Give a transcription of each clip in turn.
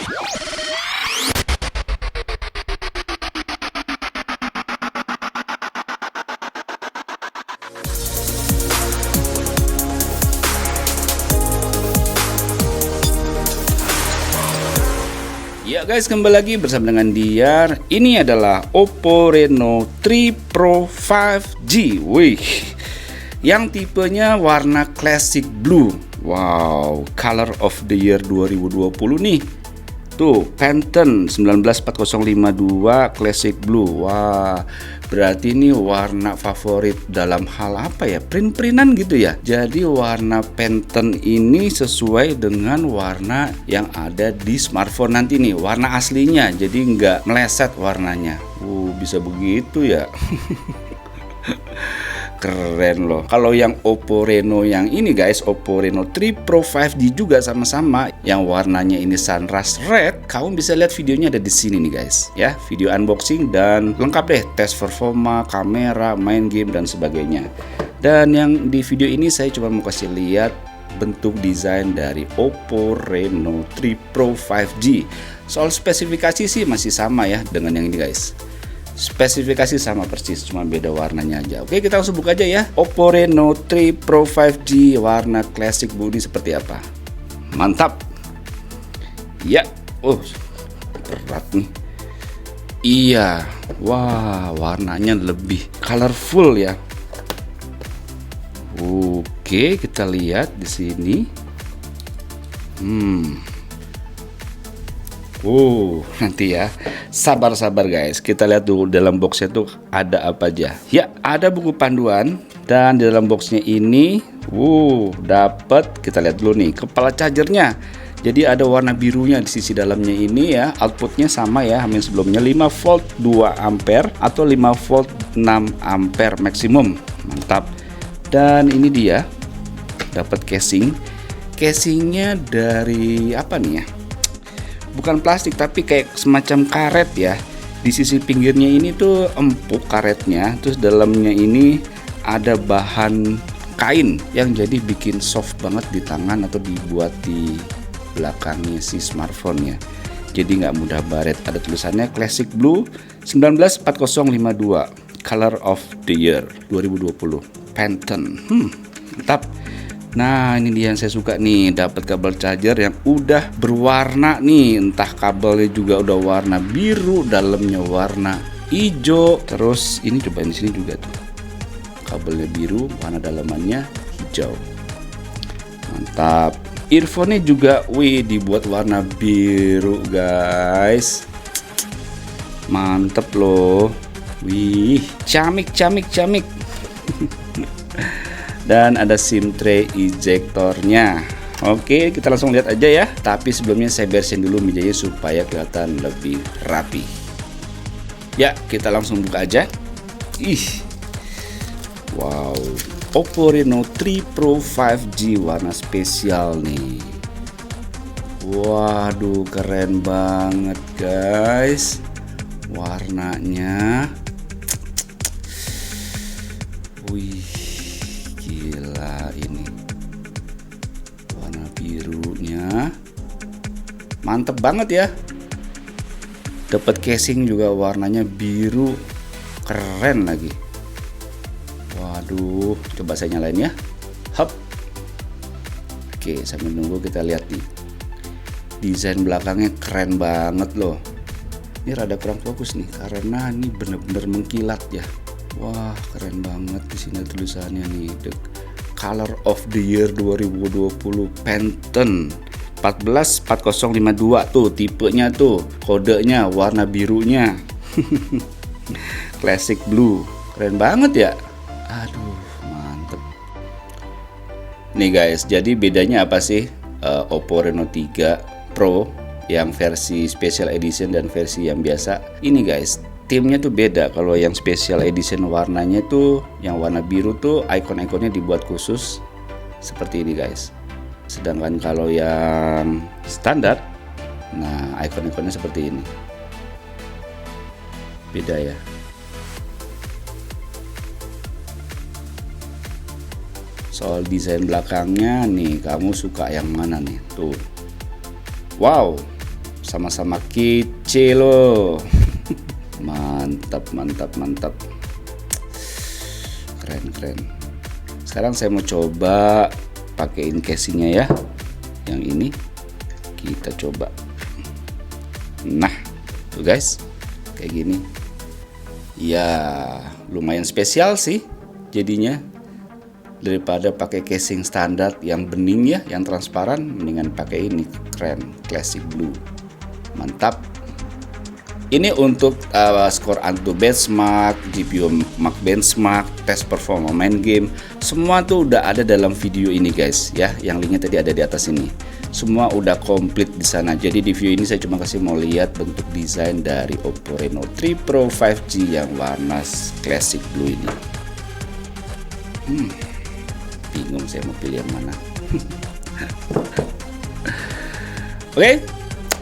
Ya guys, kembali lagi bersama dengan Diar. Ini adalah Oppo Reno 3 Pro 5G. Wih, yang tipenya warna classic blue. Wow, color of the year 2020 nih. Tuh, Pantone 194052 classic blue. Wah, berarti ini warna favorit dalam hal apa ya? Print-printan gitu ya. Jadi warna Pantone ini sesuai dengan warna yang ada di smartphone nanti nih, warna aslinya. Jadi nggak meleset warnanya. Bisa begitu ya. Keren loh. Kalau yang Oppo Reno yang ini guys, Oppo Reno 3 Pro 5G juga sama-sama yang warnanya ini sunrise red. Kamu bisa lihat videonya ada di sini nih guys. Ya, video unboxing dan lengkap deh, tes performa, kamera, main game dan sebagainya. Dan yang di video ini saya cuma mau kasih lihat bentuk desain dari Oppo Reno 3 Pro 5G. Soal spesifikasi sih masih sama ya dengan yang ini guys. Spesifikasi sama persis, cuma beda warnanya aja. Oke, kita langsung buka aja ya. Oppo Reno 3 Pro 5G warna classic blue ini seperti apa? Mantap. Ya, berat nih. Iya, wah, warnanya lebih colorful ya. Oke, kita lihat di sini. Nanti ya. Sabar-sabar guys. Kita lihat dulu dalam boxnya tuh ada apa aja. Ya, ada buku panduan dan di dalam boxnya ini, dapat, kita lihat dulu nih, kepala chargernya. Jadi ada warna birunya di sisi dalamnya ini ya. Outputnya sama ya, hampir sebelumnya 5 volt 2 ampere atau 5 volt 6 ampere maksimum. Mantap. Dan ini dia, dapat casing. Casingnya dari apa nih ya? Bukan plastik tapi kayak semacam karet ya. Di sisi pinggirnya ini tuh empuk karetnya, terus dalamnya ini ada bahan kain yang jadi bikin soft banget di tangan atau dibuat di belakangnya si smartphone ya. Jadi nggak mudah baret. Ada tulisannya Classic Blue 194052 Color of the Year 2020 Pantone. Mantap. Nah, ini dia yang saya suka nih, dapat kabel charger yang udah berwarna nih, entah kabelnya juga udah warna biru, dalamnya warna hijau. Terus ini cobain di sini juga tuh, kabelnya biru, warna dalamannya hijau. Mantap. Earphone-nya juga, dibuat warna biru guys. Mantep loh. Camik. Dan ada SIM tray ejectornya. Oke, kita langsung lihat aja ya. Tapi sebelumnya saya beresin dulu mejanya supaya kelihatan lebih rapi. Ya, kita langsung buka aja. Wow, Oppo Reno 3 Pro 5G warna spesial nih. Waduh, keren banget guys. Warnanya. Gila ini. Warna birunya mantep banget ya. Dapat casing juga warnanya biru, keren lagi. Waduh, coba saya nyalain ya. Oke, sambil nunggu kita lihat nih. Desain belakangnya keren banget loh. Ini rada kurang fokus nih karena ini bener-bener mengkilat ya. Wah, keren banget. Di sini tulisannya nih, The Color of the Year 2020 Pantone 144052 tuh tipenya tuh, kodenya warna birunya. Classic blue. Keren banget ya. Aduh, mantep. Nih guys, jadi bedanya apa sih Oppo Reno 3 Pro yang versi special edition dan versi yang biasa? Ini guys, timnya tuh beda. Kalau yang special edition warnanya tuh yang warna biru tuh icon-iconnya dibuat khusus seperti ini guys. Sedangkan kalau yang standar, nah icon-iconnya seperti ini. Beda ya. Soal desain belakangnya nih, kamu suka yang mana nih? Tuh. Wow. sama-sama kece loh. Mantap, mantap, mantap. Keren. Sekarang saya mau coba pakein casingnya ya. Yang ini kita coba. Nah, tuh guys, kayak gini. Ya, lumayan spesial sih jadinya. Daripada pakai casing standar yang bening ya, yang transparan, mendingan pakai ini. Keren, classic blue. Mantap. Ini untuk skor Antutu benchmark, GPU Max benchmark, tes performa main game, semua tuh udah ada dalam video ini guys ya, yang linknya tadi ada di atas ini. Semua udah komplit di sana. Jadi di video ini saya cuma kasih mau lihat bentuk desain dari Oppo Reno 3 Pro 5G yang warna classic blue ini. Bingung saya mau pilih yang mana. Oke.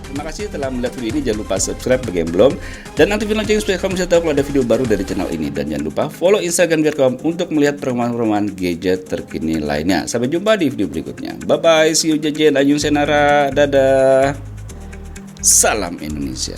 Terima kasih telah melihat video ini. Jangan lupa subscribe bagi yang belum, dan aktifin lonceng supaya kamu bisa tahu kalau ada video baru dari channel ini. Dan jangan lupa follow Instagram Vircom untuk melihat perkembangan gadget terkini lainnya. Sampai jumpa di video berikutnya. Bye bye, see you jajan, Ayun Senara, dadah, salam Indonesia.